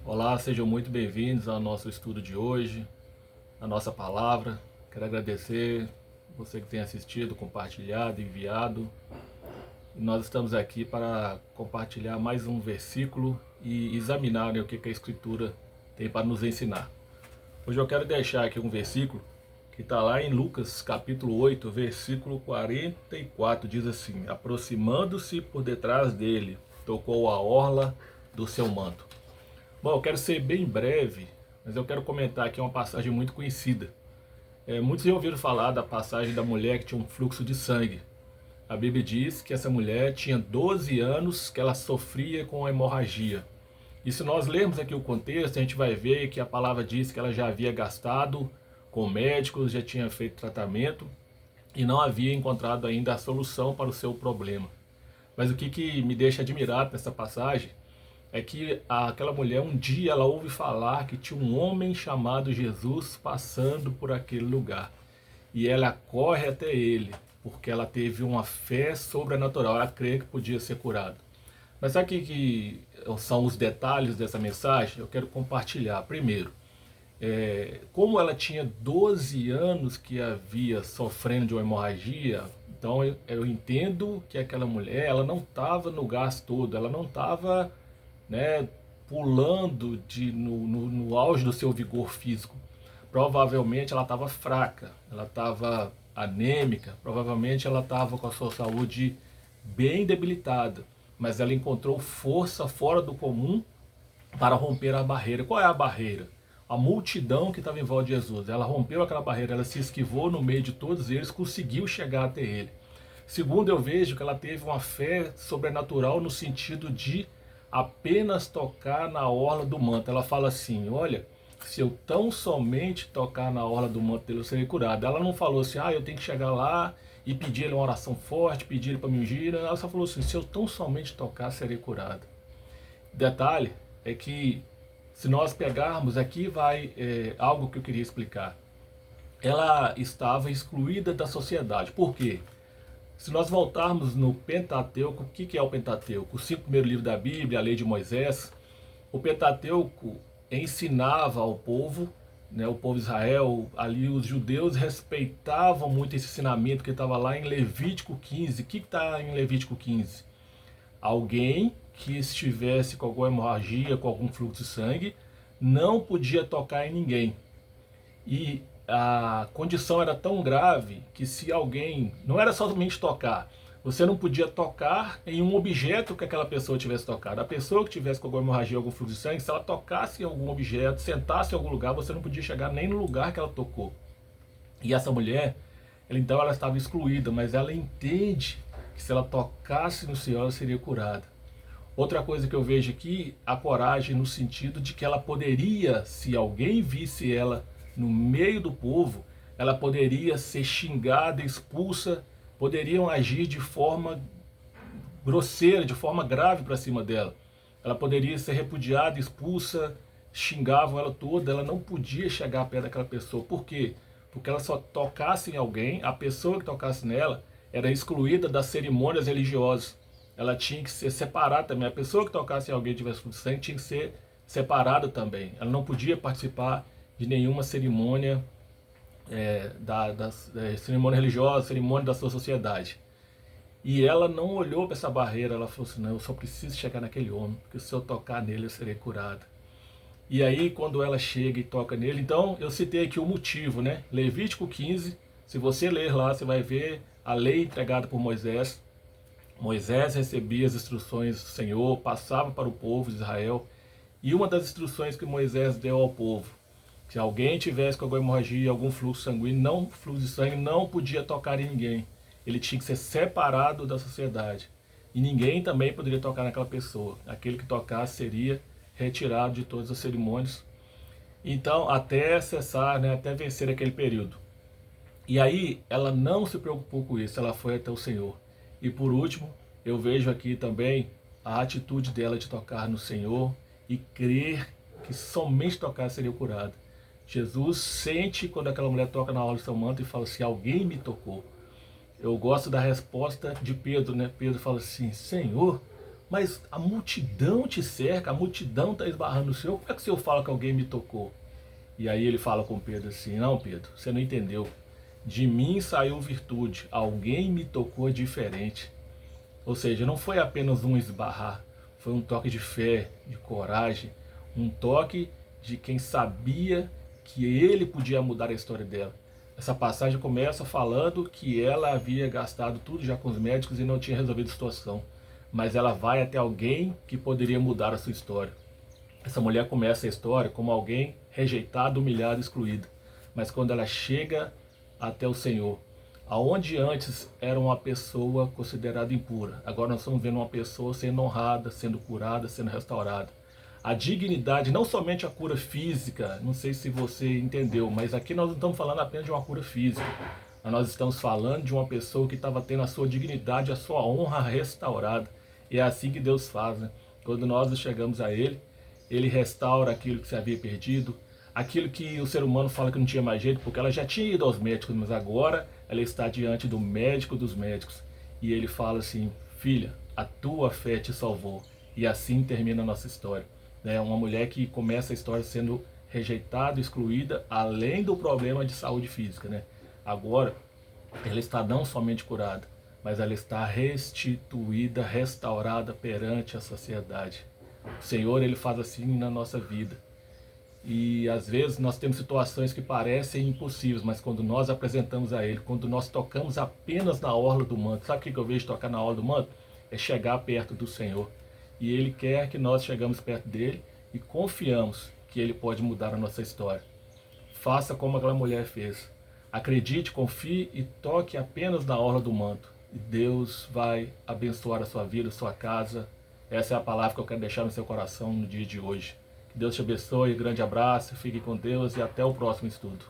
Olá, sejam muito bem-vindos ao nosso estudo de hoje, a nossa palavra. Quero agradecer você que tem assistido, compartilhado, enviado. E nós estamos aqui para compartilhar mais um versículo e examinar, o que a Escritura tem para nos ensinar. Hoje eu quero deixar aqui um versículo que está lá em Lucas capítulo 8, versículo 44, diz assim: aproximando-se por detrás dele, tocou a orla do seu manto. Bom, eu quero ser bem breve, mas eu quero comentar aqui uma passagem muito conhecida. Muitos já ouviram falar da passagem da mulher que tinha um fluxo de sangue. A Bíblia diz que essa mulher tinha 12 anos que ela sofria com a hemorragia. E se nós lermos aqui o contexto, a gente vai ver que a palavra diz que ela já havia gastado com médicos, já tinha feito tratamento e não havia encontrado ainda a solução para o seu problema. Mas o que me deixa admirado nessa passagem é que aquela mulher, um dia ela ouve falar que tinha um homem chamado Jesus passando por aquele lugar. E ela corre até ele, porque ela teve uma fé sobrenatural, ela crê que podia ser curada. Mas sabe o que são os detalhes dessa mensagem? Eu quero compartilhar. Primeiro, como ela tinha 12 anos que havia sofrendo de uma hemorragia, então eu entendo que aquela mulher ela não estava no gás todo, ela não estava, pulando no auge do seu vigor físico. Provavelmente ela estava fraca, ela estava anêmica, provavelmente ela estava com a sua saúde bem debilitada, mas ela encontrou força fora do comum para romper a barreira. Qual é a barreira? A multidão que estava em volta de Jesus. Ela rompeu aquela barreira, ela se esquivou no meio de todos eles, conseguiu chegar até ele. Segundo, eu vejo que ela teve uma fé sobrenatural no sentido de apenas tocar na orla do manto. Ela fala assim: olha, se eu tão somente tocar na orla do manto dele, eu serei curado. Ela não falou assim: eu tenho que chegar lá e pedir ele uma oração forte, pedir ele para me ungir. Ela só falou assim: se eu tão somente tocar, serei curado. Detalhe é que, se nós pegarmos aqui, vai algo que eu queria explicar. Ela estava excluída da sociedade. Por quê? Se nós voltarmos no Pentateuco, o que é o Pentateuco? Os 5 primeiros livros da Bíblia, a lei de Moisés. O Pentateuco ensinava ao povo, o povo de Israel, ali os judeus respeitavam muito esse ensinamento que estava lá em Levítico 15. O que está em Levítico 15? Alguém que estivesse com alguma hemorragia, com algum fluxo de sangue, não podia tocar em ninguém. E a condição era tão grave que, se alguém, não era somente tocar, você não podia tocar em um objeto que aquela pessoa tivesse tocado. A pessoa que tivesse com alguma hemorragia, algum fluxo de sangue, se ela tocasse em algum objeto, sentasse em algum lugar, você não podia chegar nem no lugar que ela tocou. E essa mulher, então ela estava excluída, mas ela entende que se ela tocasse no Senhor, ela seria curada. Outra coisa que eu vejo aqui, a coragem no sentido de que ela poderia, se alguém visse ela no meio do povo, ela poderia ser xingada, expulsa, poderiam agir de forma grosseira, de forma grave para cima dela. Ela poderia ser repudiada, expulsa, xingavam ela toda, ela não podia chegar perto daquela pessoa. Por quê? Porque ela só tocasse em alguém, a pessoa que tocasse nela era excluída das cerimônias religiosas. Ela tinha que ser separada também. A pessoa que tocasse em alguém que tivesse fluxo de sangue tinha que ser separada também. Ela não podia participar de nenhuma cerimônia, cerimônia religiosa, cerimônia da sua sociedade. E ela não olhou para essa barreira, ela falou assim: não, eu só preciso chegar naquele homem, porque se eu tocar nele eu serei curada. E aí, quando ela chega e toca nele, então eu citei aqui o motivo, Levítico 15, se você ler lá, você vai ver a lei entregada por Moisés. Moisés recebia as instruções do Senhor, passava para o povo de Israel, e uma das instruções que Moisés deu ao povo: se alguém tivesse com alguma hemorragia, algum fluxo sanguíneo, fluxo de sangue, não podia tocar em ninguém. Ele tinha que ser separado da sociedade. E ninguém também poderia tocar naquela pessoa. Aquele que tocasse seria retirado de todas as cerimônias. Então, até cessar, até vencer aquele período. E aí, ela não se preocupou com isso, ela foi até o Senhor. E por último, eu vejo aqui também a atitude dela de tocar no Senhor e crer que somente tocar seria curado. Jesus sente quando aquela mulher toca na orla do seu manto e fala assim: alguém me tocou. Eu gosto da resposta de Pedro, Pedro fala assim: Senhor, Mas a multidão te cerca, a multidão está esbarrando no Senhor, como é que o Senhor fala que alguém me tocou? E aí ele fala com Pedro assim, não Pedro, você não entendeu. De mim saiu virtude, alguém me tocou diferente. Ou seja, não foi apenas um esbarrar, foi um toque de fé, de coragem, um toque de quem sabia que ele podia mudar a história dela. Essa passagem começa falando que ela havia gastado tudo já com os médicos e não tinha resolvido a situação. Mas ela vai até alguém que poderia mudar a sua história. Essa mulher começa a história como alguém rejeitado, humilhado, excluído. Mas quando ela chega até o Senhor, aonde antes era uma pessoa considerada impura, agora nós estamos vendo uma pessoa sendo honrada, sendo curada, sendo restaurada. A dignidade, não somente a cura física, não sei se você entendeu, mas aqui nós não estamos falando apenas de uma cura física. Nós estamos falando de uma pessoa que estava tendo a sua dignidade, a sua honra restaurada. E é assim que Deus faz, né? Quando nós chegamos a Ele, Ele restaura aquilo que se havia perdido, aquilo que o ser humano fala que não tinha mais jeito, porque ela já tinha ido aos médicos, mas agora ela está diante do médico dos médicos. E Ele fala assim, filha, a tua fé te salvou. E assim termina a nossa história. Né? Uma mulher que começa a história sendo rejeitada, excluída, além do problema de saúde física, né? Agora, ela está não somente curada, mas ela está restituída, restaurada perante a sociedade. O Senhor, Ele faz assim na nossa vida. E às vezes nós temos situações que parecem impossíveis, mas quando nós apresentamos a Ele, quando nós tocamos apenas na orla do manto, sabe o que eu vejo tocar na orla do manto? É chegar perto do Senhor. E Ele quer que nós chegamos perto dEle e confiamos que Ele pode mudar a nossa história. Faça como aquela mulher fez. Acredite, confie e toque apenas na orla do manto. E Deus vai abençoar a sua vida, a sua casa. Essa é a palavra que eu quero deixar no seu coração no dia de hoje. Que Deus te abençoe, grande abraço, fique com Deus e até o próximo estudo.